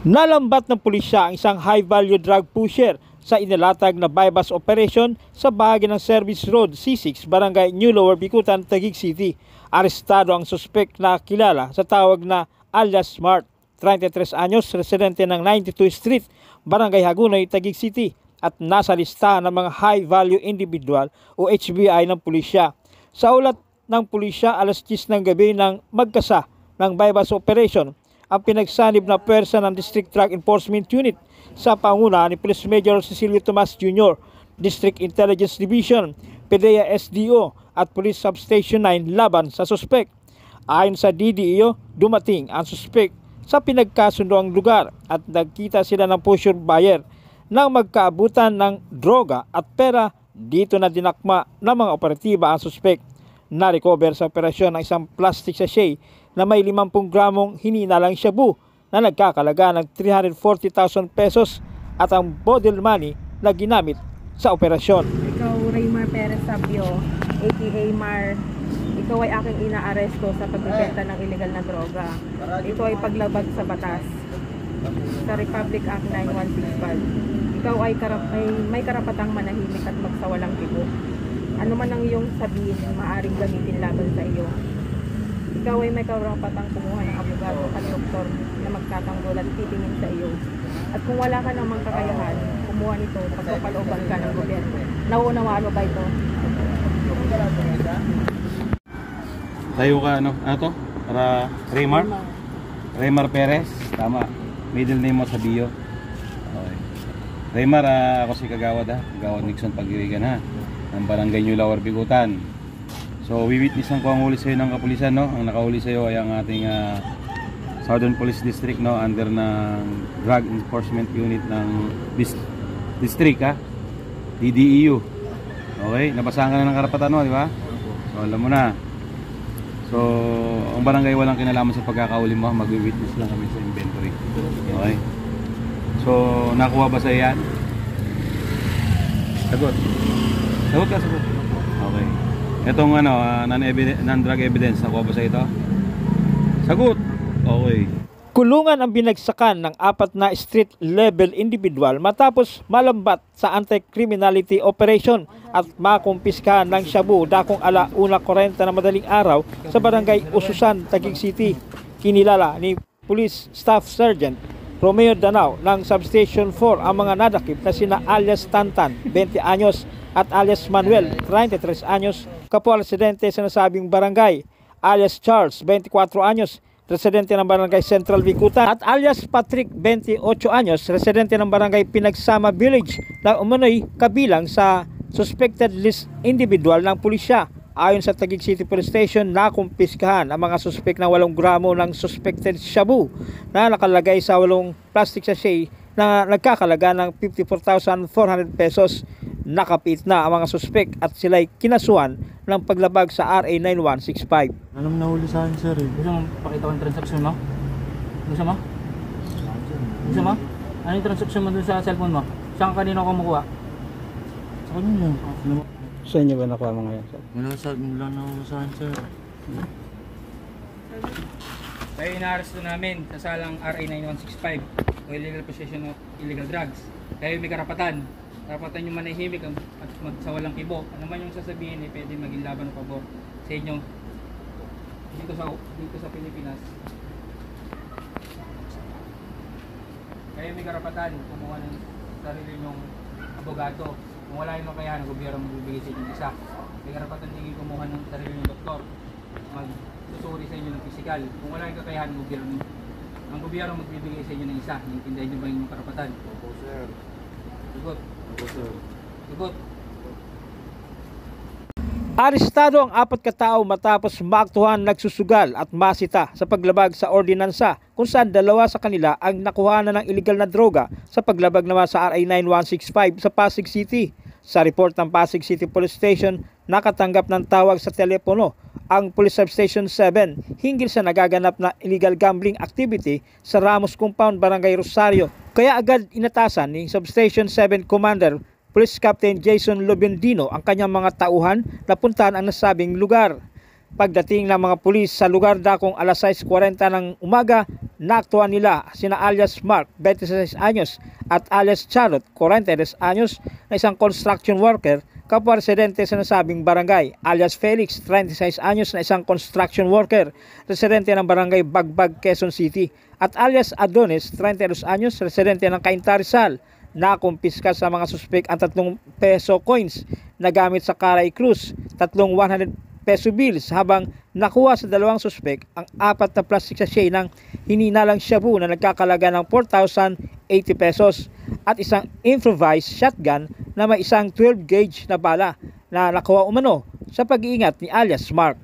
Nalambat ng pulisya ang isang high-value drug pusher sa inilatag na bypass operation sa bahagi ng Service Road C6, Barangay New Lower Bicutan, Taguig City. Arestado ang suspect na kilala sa tawag na alias Smart, 33 anyos, residente ng 92 Street, Barangay Hagunoy, Taguig City, at nasa listahan ng mga high-value individual o HBI ng pulisya. Sa ulat ng pulisya, alas 10 ng gabi nang magkasa ng bypass operation ang pinagsanib na pwersa ng District Drug Enforcement Unit sa panguna ni Police Major Cecilio Tomas Jr., District Intelligence Division, PDEA SDO at Police Substation 9 laban sa suspect. Ayon sa DDEO, dumating ang suspect sa pinagkasundoang lugar at nagkita sila ng pusher buyer nang magkaabutan ng droga at pera. Dito na dinakma ng mga operatiba ang suspect. Na-recover sa operasyon ang isang plastic sachet na may 50 gramong hininalang shabu na nagkakalaga ng 340,000 pesos at ang bottle money na ginamit sa operasyon. Ikaw, Raymar Perez Sabio, aka Mar, ikaw ay aking inaaresto sa pagbibenta ng illegal na droga. Ito ay paglabag sa batas sa Republic Act 9165. Ikaw ay may karapatang manahimik at magsawalang kibo. Ano man ang iyong sabihin, maaring gamitin laban sa iyo. Ikaw ay may karapatang kumuha ng abogado at doktor na magtatanggol at titingin sa iyo. At kung wala ka namang kakayahan, kumuha nito pagpapalooban ka ng gobyerno. Nauunawaan mo ba ito? Tayo ka, ano to? Para Raymar? Raymar Perez, tama. Middle name mo sa bio. Okay. Raymar, ako si Kagawad ha. Kagawad Nixon Pagirigan ha. Ng Barangay New Lower Bicutan. So, witnessan ko ang huli sa'yo ng kapulisan, no? Ang nakahuli sa'yo ay ang ating Southern Police District, no? Under ng Drug Enforcement Unit ng District, ha? DDEU. Okay? Nabasahan ka na ng karapatan mo, di ba? So, alam mo na. So, ang barangay walang kinalaman sa pagkakahuli mo. Mag-witness lang kami sa inventory. Okay? So, nakuha ba sa'yo yan? Sagot. Sagot ka, sagot. Okay. Itong non-drug evidence, nakuha ba sa ito? Sagot! Okay. Kulungan ang binagsakan ng 4 na street-level individual matapos malambat sa anti-criminality operation at makumpiskahan ng shabu dakong 1:40 na madaling araw sa Barangay Ususan, Taguig City. Kinilala ni Police Staff Sergeant Romeo Danao ng Substation 4 ang mga nadakip na sina alias Tantan, 20 anyos, at alias Manuel, 33 anyos, kapwa residente sa nasabing barangay, alias Charles, 24 anyos, residente ng Barangay Central Bicutan, at alias Patrick, 28 anyos, residente ng Barangay Pinagsama Village na umano'y kabilang sa suspected list individual ng pulisya. Ayon sa Taguig City Police Station, nakumpiskahan ang mga suspect na 8 gramo ng suspected shabu na nakalagay sa 8 plastic sachet na nagkakalaga ng 54,400 pesos. Nakapit na ang mga suspect at sila'y kinasuhan ng paglabag sa RA 9165. Anong nahuli sa akin, sir? Gusto mo pakita ko yung transaction mo? Gusto mo? Gusto mo? Ano yung transaction mo dun sa cellphone mo? Saan kanino ka kumukuha? Sa kanya lang. Sa inyo ba nakuha mga yan? Wala nahuli sa akin, sir. Tayo inaresto namin sa salang RA 9165 o illegal possession of illegal drugs. Kayo may karapatan. Karapatan nyo manahimik at magsawalang kibo. Ano man yung sasabihin ay pwede maging laban o pabor sa inyo dito sa Pilipinas. Kayo may karapatan kumuha ng sarili nyong abogado. Kung wala yung kakayahan, ang gobyerno magbibigay sa inyo isa. May karapatan din kumuha ng sarili nyong doktor. Magsusuri sa inyo ng pisikal. Kung wala yung kakayahan, ang gobyerno magbibigay sa inyo ng isa. Naintindihan nyo ba yung karapatan? Opo, sir. Sagot. Opo, sir. Sagot. Arestado ang 4 katao matapos maaktuhan nagsusugal at masita sa paglabag sa ordinansa kung saan 2 sa kanila ang nakuhanan ng illegal na droga sa paglabag naman sa RA 9165 sa Pasig City. Sa report ng Pasig City Police Station, nakatanggap ng tawag sa telepono ang Police Substation 7 hinggil sa nagaganap na illegal gambling activity sa Ramos Compound, Barangay Rosario. Kaya agad inatasan ni Substation 7 Commander Police Captain Jason Lobendino ang kanyang mga tauhan na puntahan ang nasabing lugar. Pagdating ng mga pulis sa lugar dakong alas 6:40 ng umaga, naaktuhan nila sina alias Mark, 26 anyos, at alias Charlotte, 43 anyos, na isang construction worker, kapwa residente sa nasabing barangay, alias Felix, 36 anyos, na isang construction worker, residente ng barangay Bagbag, Quezon City, at alias Adonis, 32 anyos, residente ng Cainta, Rizal. Nakumpiska sa mga suspek ang 3 peso coins na gamit sa Caray Cruz, 3 100 peso bills, habang nakuha sa 2 suspek ang 4 na plastic sachet ng hininalang shabu na nagkakalaga ng 4,080 pesos at isang improvised shotgun na may isang 12 gauge na bala na nakuha umano sa pag-iingat ni alias Mark.